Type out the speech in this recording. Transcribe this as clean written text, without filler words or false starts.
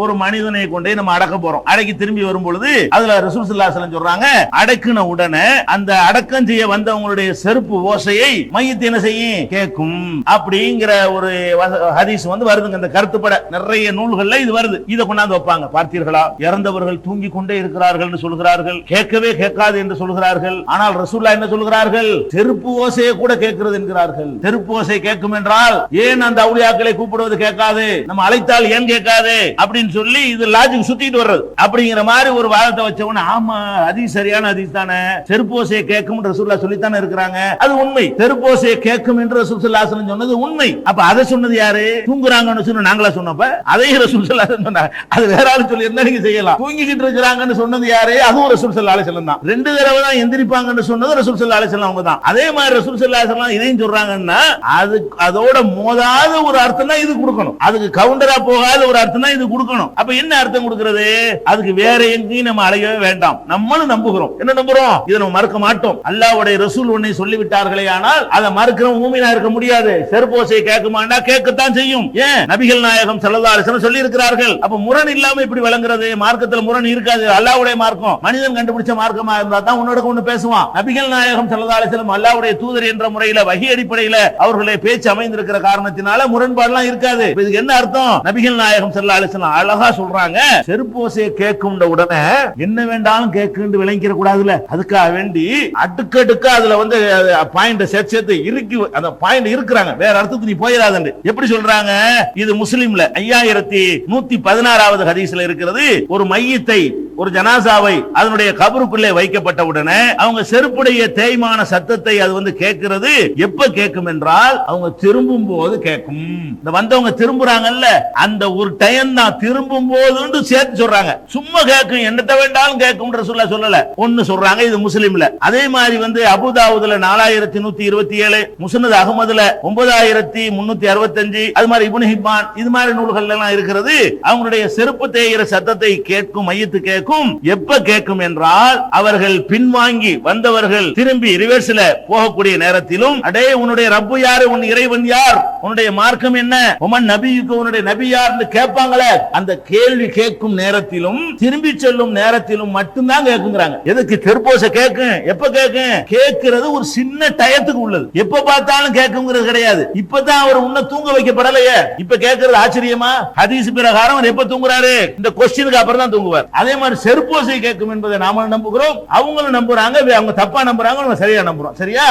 ஒரு மனிதனை கொண்டே நம்ம அடக்க போறோம். அடக்கி திரும்பி வரும் பொழுது அதுல ரசூல் ஸல்லல்லாஹு அலைஹி வஸல்லம் சொல்றாங்க, அடக்குன உடனே அந்த அடக்கம் செய்ய வந்தவங்களுடைய செருப்பு ஓசையை மையத்து என்ன செய்யும், கேட்கும். அப்படிங்கிற ஒரு ஹதீஸ் வருதுங்க. அந்த கருத்துப்பட நிறைய நூல்கள்ல இது வருது. இதை கொண்டாந்து வைப்பாங்க. பார்த்தீர்களா, இறந்தவர்கள் தூங்கி கொண்டே இருக்கிறார்கள் என்று சொல்கிறார்கள், கேட்கவே கேட்காது என்று சொல்கிறார்கள். ஆனால் ரசூலுல்லாஹ் என்ன சொல்கிறார்கள், செருப்பு ஓசையை கூட கேட்கிறது என்கிறார்கள். செருப்பு ஓசை கேட்கும் என்றால் ஏன் அந்த அவுலியாக்களை கூப்பிடுவது கேட்காது, நம்ம அழைத்தால் ஏன் கேட்காது அப்படின்னு சொல்லி இது லாஜிக் சுத்திட்டு வர்றது. அப்படிங்கிற மாதிரி ஒரு வாதத்தை வச்சவன, ஆமா ஹதீஸ் சரியான ஹதீஸ் தானே, செருப்பு ஓசையை கேட்கும் ரசூலுல்லாஹ் சொல்லித்தானே இருக்கிறாங்க, அது உண்மை. செருப்பு ஓசையை கேட்கும் என்று ரசூல் ஸல்லல்லாஹு அலைஹி வஸல்லம் சொன்னது உண்மை. அப்ப அதை சொன்னது யாரு, தூங்குறாங்கன்னு சொன்ன நாங்களா சொன்னப்ப அதையும் ரசூல் ஸல்லல்லாஹு அலைஹி வஸல்லம் சொன்னாங்க. அது வேற ஆளு சொல்லி இருந்தா நீங்க செய்யலாம். தூங்கிக்கிட்டு இருக்கிறாங்கன்னு சொன்னது யாரு, அதுவும் ரசூல் ஸல்லல்லாஹு அலைஹி வஸல்லம் தான். ரெண்டு தடவை தான் எந்திரிப்பாங்கன்னு சொன்னது ரசூல் ஸல்லல்லாஹு அலைஹி வஸல்லம் அவங்க தான். அதே மாதிரி ரசூல் ஸல்லல்லாஹு அலைஹி வஸல்லம் இதையும் சொல்றாங்கன்னா அது அதோட மோதாத ஒரு அர்த்தம் தான் இது கொடுக்கணும். அதுக்கு கவுண்டரா போகாத ஒரு அர்த்தம் தான் இது கொடுக்கணும். அப்ப என்ன அர்த்தம் கொடுக்கிறது, அதுக்கு வேற எங்கேயும் நம்ம அலையவே வேண்டாம். நம்மளும் நம்புகிறோம். என்ன நம்புறோம், இதை நம்ம மறுக்க மாட்டோம். அல்லாஹ்வுடைய ரசூல் ஒன்னை சொல்லிவிட்டார்களே, ஆனால் அதை மறுக்கிற மூமினா இருக்க முடியாது. செருப்போசை கேட்குமாண்டா கேட்கத்தான் செய்யும். ஏன், நபிகள் நாயகம் ஸல்லல்லாஹு அலைஹி வஸல்லம் சொல்லி இருக்கிறார்கள். அப்ப முரண் இல்லாம இப்படி விளங்குறது, மார்க்கத்துல முரண் இருக்காது. அல்லாஹ்வுடைய மார்க்கம் மனிதன் கண்டுபிடிச்ச மார்க்கமா இருந்தா தான் உன்னோட ஒண்ணு பேசுவான். நபிகள் நாயகம் ஸல்லல்லாஹு அலைஹி வஸல்லம் அல்லாஹ்வுடைய தூதர் என்ற முறையில வஹி அடிப்படையில அவர்களுடைய பேச்சு அமைந்திருக்கிற காரணத்தினால முரண்பாடுலாம் இருக்காது. இதுக்கு என்ன அர்த்தம், நபிகள் நாயகம் ஸல்லல்லாஹு அலைஹி வஸல்லம் அழகா சொல்றாங்க, செருப்போசையை கேட்கும் உடனே என்ன வேண்டாலும் கேட்குன்னு விளங்கிற கூடாதுல, அதுக்காக வேண்டி அடுக்கடுக்க அதுல பாயிண்ட் சேர்த்து இருக்கு. அந்த பாயிண்ட் இருக்கிறாங்க, வேற அர்த்தத்துக்கு நீ போயிடாது. எப்படி சொல்றாங்க, இது முஸ்லிம்ல 5116வது ஹதீஸ்ல இருக்கிறது. ஒரு மையத்தை, ஒரு ஜனாசாவை அதனுடைய கபருக்குள்ளே வைக்கப்பட்ட உடனே அவங்க செருப்புடைய தேய்மான சத்தத்தை அது கேட்கிறது. எப்ப கேட்கும் என்றால் அவங்க திரும்பும் போது கேட்கும். இந்த வந்தவங்க திரும்புறாங்கல்ல, அந்த ஒரு டைம் தான் திரும்பும் போது சேர்த்து சொல்றாங்க. சும்மா கேட்கும், என்னத்த வேண்டாலும் கேட்கும் ரசூலுல்லாஹ் சொல்லல. ஒன்னு சொல்றாங்க, இது முஸ்லிம்ல. அதே மாதிரி அபூதாவுதுல 4127, முஸ்னத் அஹ்மதுல 9365, அது மாதிரி இப்னு ஹிப்பான், இது மாதிரி நூல்கள் எல்லாம் இருக்கிறது. அவங்களுடைய செருப்பு தேய்கிற சத்தத்தை கேட்கும், மையத்து கேட்கும். எப்ப கேட்கும் என்றால் அவர்கள் பின்வாங்கி வந்தவர்கள் திரும்பி ரிவர்ஸ்ல போகக்கூடிய நேரத்திலும், அடே உன்னுடைய ரப்பு யாரு, உன் இறைவன் யார், உன்னுடைய மார்க்கம் என்ன, உமன் நபியுக்கு உன்னுடைய நபி யார்னு கேட்பாங்களே, அந்த கேள்வி கேட்கும் நேரத்திலும் திரும்பி செல்லும் நேரத்திலும் மட்டும்தான் கேட்குங்கிறாங்க. எதுக்கு தெருப்போசை கேட்கும், எப்ப கேட்கும், கேட்கிறது ஒரு சின்ன டயத்துக்கு உள்ளது. எப்ப பார்த்தாலும் கேட்குங்கிறது கிடையாது. இப்பதான் அவர் உன்ன தூங்க வைக்கப்படலையே, இப்ப கேட்கிறது ஆச்சரியமா? ஹதீஸ் பிரகாரம் அவர் எப்ப தூங்குறாரு, இந்த கொஸ்டினுக்கு அப்புறம் தான் தூங்குவார். அதே மாதிரி செருப்போசை கேட்கும் என்பதை நாம நம்புகிறோம், அவங்களும் நம்புறாங்க. அவங்க தப்பா நம்புறாங்க, சரியா நம்புறோம். சரியா?